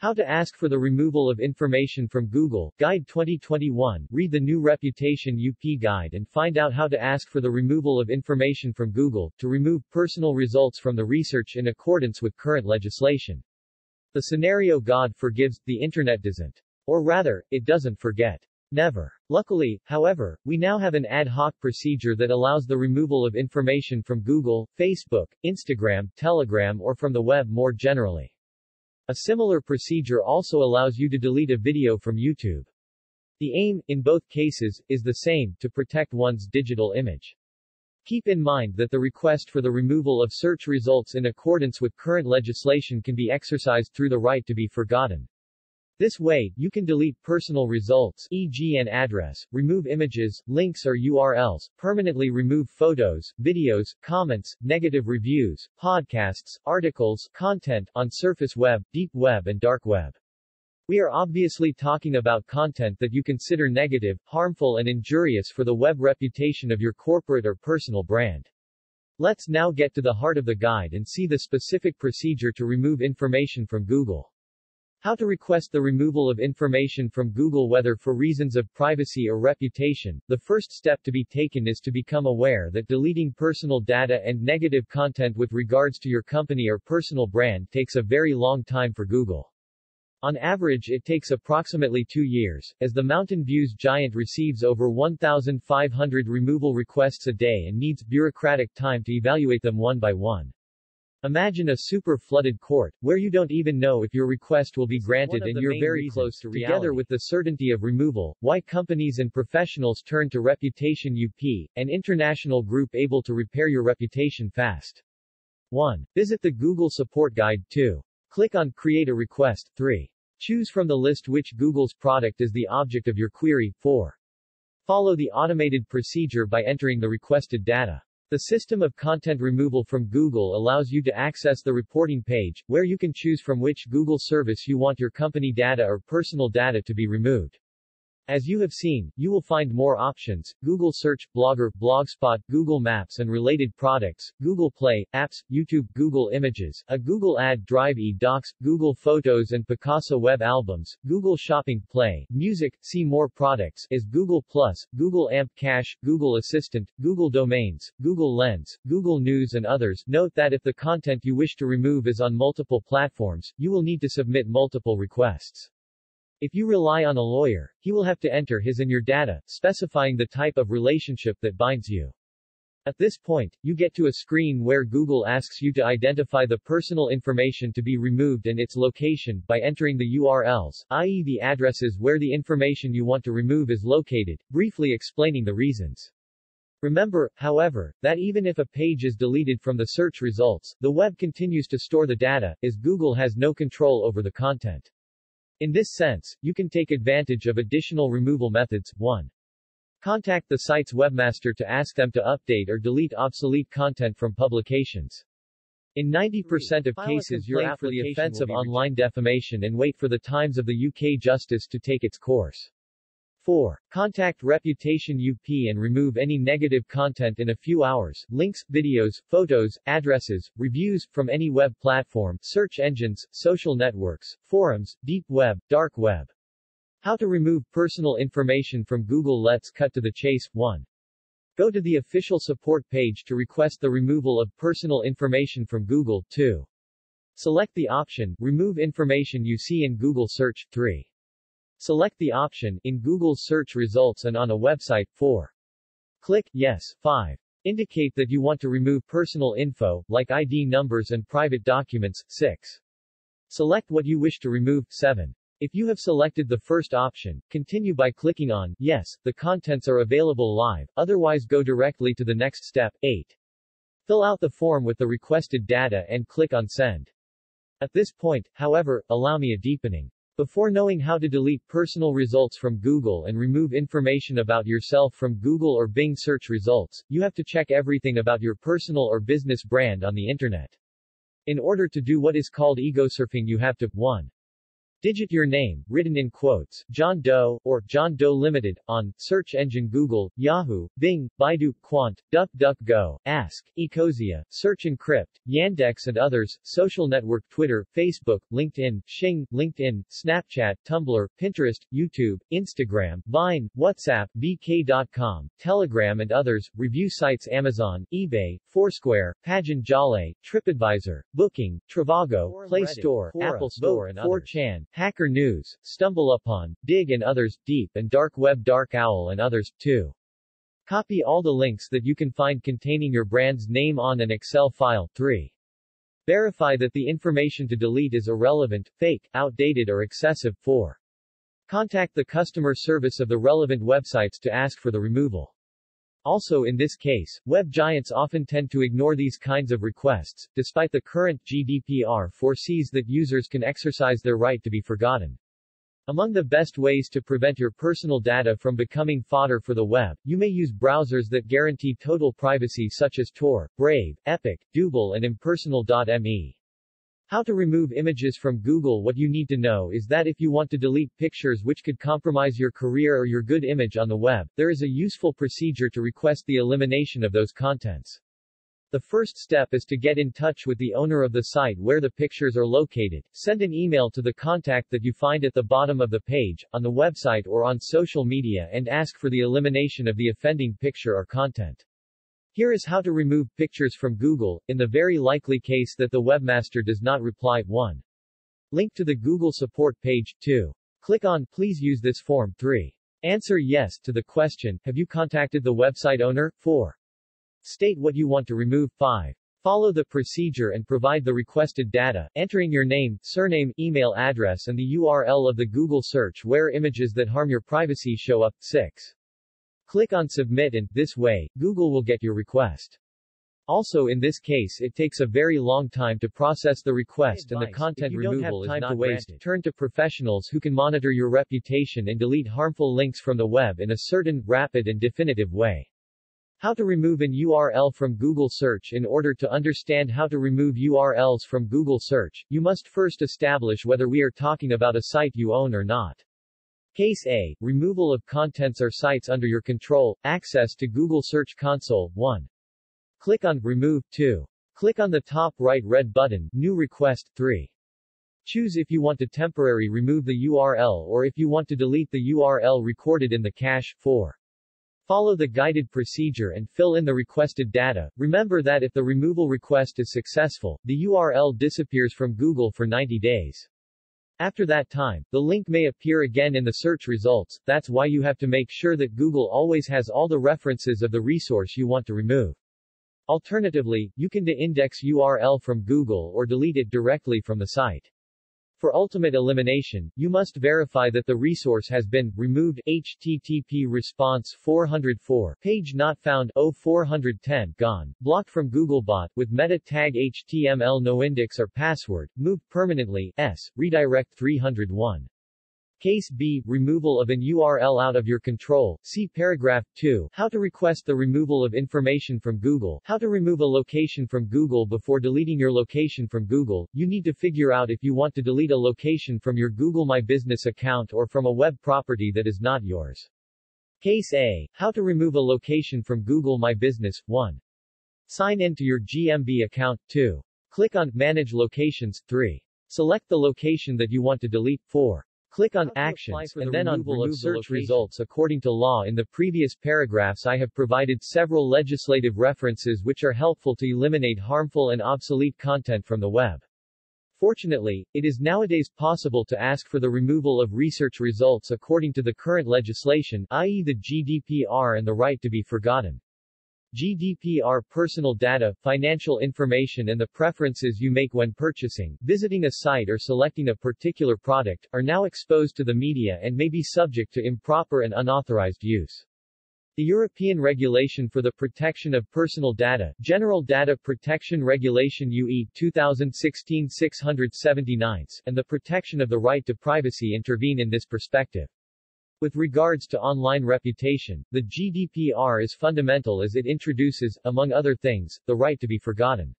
How to ask for the removal of information from Google, Guide 2021. Read the new Reputation UP Guide and find out how to ask for the removal of information from Google, to remove personal results from the research in accordance with current legislation. The scenario God forgives, the internet doesn't. Or rather, it doesn't forget. Never. Luckily, however, we now have an ad hoc procedure that allows the removal of information from Google, Facebook, Instagram, Telegram or from the web more generally. A similar procedure also allows you to delete a video from YouTube. The aim, in both cases, is the same, to protect one's digital image. Keep in mind that the request for the removal of search results in accordance with current legislation can be exercised through the right to be forgotten. This way, you can delete personal results, e.g. an address, remove images, links or URLs, permanently remove photos, videos, comments, negative reviews, podcasts, articles, content, on surface web, deep web and dark web. We are obviously talking about content that you consider negative, harmful and injurious for the web reputation of your corporate or personal brand. Let's now get to the heart of the guide and see the specific procedure to remove information from Google. How to request the removal of information from Google, whether for reasons of privacy or reputation. The first step to be taken is to become aware that deleting personal data and negative content with regards to your company or personal brand takes a very long time for Google. On average, it takes approximately 2 years, as the Mountain Views giant receives over 1,500 removal requests a day and needs bureaucratic time to evaluate them one by one. Imagine a super-flooded court, where you don't even know if your request will be granted and you're very close to reality. Together with the certainty of removal, why companies and professionals turn to Reputation UP, an international group able to repair your reputation fast. 1. Visit the Google Support Guide. 2. Click on Create a Request. 3. Choose from the list which Google's product is the object of your query. 4. Follow the automated procedure by entering the requested data. The system of content removal from Google allows you to access the reporting page, where you can choose from which Google service you want your company data or personal data to be removed. As you have seen, you will find more options: Google Search, Blogger, Blogspot, Google Maps and related products, Google Play, Apps, YouTube, Google Images, a Google Ad Drive, eDocs, Google Photos and Picasa Web Albums, Google Shopping, Play, Music, See More Products, is Google Plus, Google AMP Cache, Google Assistant, Google Domains, Google Lens, Google News and others. Note that if the content you wish to remove is on multiple platforms, you will need to submit multiple requests. If you rely on a lawyer, he will have to enter his and your data, specifying the type of relationship that binds you. At this point, you get to a screen where Google asks you to identify the personal information to be removed and its location, by entering the URLs, i.e. the addresses where the information you want to remove is located, briefly explaining the reasons. Remember, however, that even if a page is deleted from the search results, the web continues to store the data, as Google has no control over the content. In this sense, you can take advantage of additional removal methods. 1. Contact the site's webmaster to ask them to update or delete obsolete content from publications. In 90% of cases, you're after the offence of online defamation and wait for the Times of the UK Justice to take its course. 4. Contact Reputation UP and remove any negative content in a few hours: links, videos, photos, addresses, reviews, from any web platform, search engines, social networks, forums, deep web, dark web. How to remove personal information from Google. Let's cut to the chase. 1. Go to the official support page to request the removal of personal information from Google. 2. Select the option, Remove Information you see in Google Search. 3. Select the option, in Google's search results and on a website. 4. Click Yes. 5. Indicate that you want to remove personal info, like ID numbers and private documents. 6. Select what you wish to remove. 7. If you have selected the first option, continue by clicking on Yes, the contents are available live, otherwise go directly to the next step. 8. Fill out the form with the requested data and click on Send. At this point, however, allow me a deepening. Before knowing how to delete personal results from Google and remove information about yourself from Google or Bing search results, you have to check everything about your personal or business brand on the internet. In order to do what is called ego surfing, you have to 1. Digit your name, written in quotes, John Doe, or John Doe Limited, on search engine Google, Yahoo, Bing, Baidu, Quant, DuckDuckGo, Ask, Ecosia, Search Encrypt, Yandex and others, social network Twitter, Facebook, LinkedIn, Xing, LinkedIn, Snapchat, Tumblr, Pinterest, YouTube, Instagram, Vine, WhatsApp, VK.com, Telegram and others, review sites Amazon, eBay, Foursquare, Pagin Jale, TripAdvisor, Booking, Trivago, Play Store, Apple Store and others. 4chan, Hacker News, StumbleUpon, Dig and others, Deep and Dark Web Dark Owl and others, too. Copy all the links that you can find containing your brand's name on an Excel file. 3. Verify that the information to delete is irrelevant, fake, outdated or excessive. 4. Contact the customer service of the relevant websites to ask for the removal. Also in this case, web giants often tend to ignore these kinds of requests, despite the current GDPR foresees that users can exercise their right to be forgotten. Among the best ways to prevent your personal data from becoming fodder for the web, you may use browsers that guarantee total privacy such as Tor, Brave, Epic, Dougal and Impersonal.me. How to remove images from Google. What you need to know is that if you want to delete pictures which could compromise your career or your good image on the web, there is a useful procedure to request the elimination of those contents. The first step is to get in touch with the owner of the site where the pictures are located. Send an email to the contact that you find at the bottom of the page, on the website or on social media and ask for the elimination of the offending picture or content. Here is how to remove pictures from Google, in the very likely case that the webmaster does not reply. 1. Link to the Google support page. 2. Click on Please use this form. 3. Answer yes to the question, Have you contacted the website owner? 4. State what you want to remove. 5. Follow the procedure and provide the requested data, entering your name, surname, email address and the URL of the Google search where images that harm your privacy show up. 6. Click on Submit and, this way, Google will get your request. Also in this case it takes a very long time to process the request and the content removal is not granted. Turn to professionals who can monitor your reputation and delete harmful links from the web in a certain, rapid and definitive way. How to remove an URL from Google search. In order to understand how to remove URLs from Google search, you must first establish whether we are talking about a site you own or not. Case A. Removal of contents or sites under your control. Access to Google Search Console. 1. Click on Remove. 2. Click on the top right red button, New Request. 3. Choose if you want to temporarily remove the URL or if you want to delete the URL recorded in the cache. 4. Follow the guided procedure and fill in the requested data. Remember that if the removal request is successful, the URL disappears from Google for 90 days. After that time, the link may appear again in the search results. That's why you have to make sure that Google always has all the references of the resource you want to remove. Alternatively, you can de-index URL from Google or delete it directly from the site. For ultimate elimination, you must verify that the resource has been removed. HTTP response 404 page not found 0410 gone, blocked from Googlebot, with meta tag HTML no index or password, moved permanently, redirect 301. Case B. Removal of an URL out of your control. See paragraph 2. How to request the removal of information from Google. How to remove a location from Google. Before deleting your location from Google, you need to figure out if you want to delete a location from your Google My Business account or from a web property that is not yours. Case A. How to remove a location from Google My Business. 1. Sign in to your GMB account. 2. Click on Manage Locations. 3. Select the location that you want to delete. 4. Click on Actions, and then on Remove Search Results. According to law. In the previous paragraphs I have provided several legislative references which are helpful to eliminate harmful and obsolete content from the web. Fortunately, it is nowadays possible to ask for the removal of research results according to the current legislation, i.e. the GDPR and the right to be forgotten. GDPR. Personal data, financial information and the preferences you make when purchasing, visiting a site or selecting a particular product, are now exposed to the media and may be subject to improper and unauthorized use. The European Regulation for the Protection of Personal Data, General Data Protection Regulation UE 2016-679, and the protection of the right to privacy intervene in this perspective. With regards to online reputation, the GDPR is fundamental as it introduces, among other things, the right to be forgotten.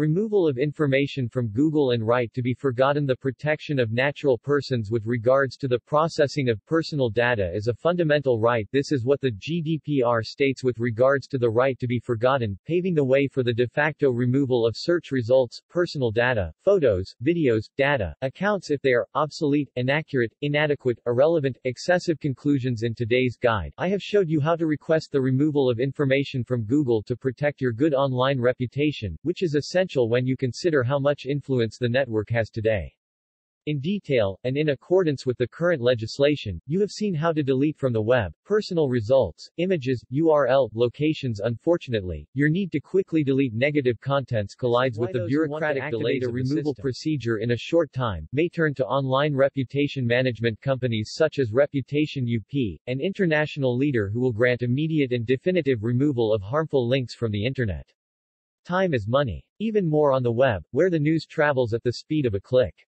Removal of information from Google and right to be forgotten. The protection of natural persons with regards to the processing of personal data is a fundamental right. This is what the GDPR states with regards to the right to be forgotten, paving the way for the de facto removal of search results, personal data, photos, videos, data, accounts if they are obsolete, inaccurate, inadequate, irrelevant, excessive. Conclusions. In today's guide, I have showed you how to request the removal of information from Google to protect your good online reputation, which is essential when you consider how much influence the network has today. In detail, and in accordance with the current legislation, you have seen how to delete from the web, personal results, images, URL, locations. Unfortunately, your need to quickly delete negative contents collides with the bureaucratic delays. A removal procedure in a short time may turn to online reputation management companies such as Reputation UP, an international leader who will grant immediate and definitive removal of harmful links from the Internet. Time is money. Even more on the web, where the news travels at the speed of a click.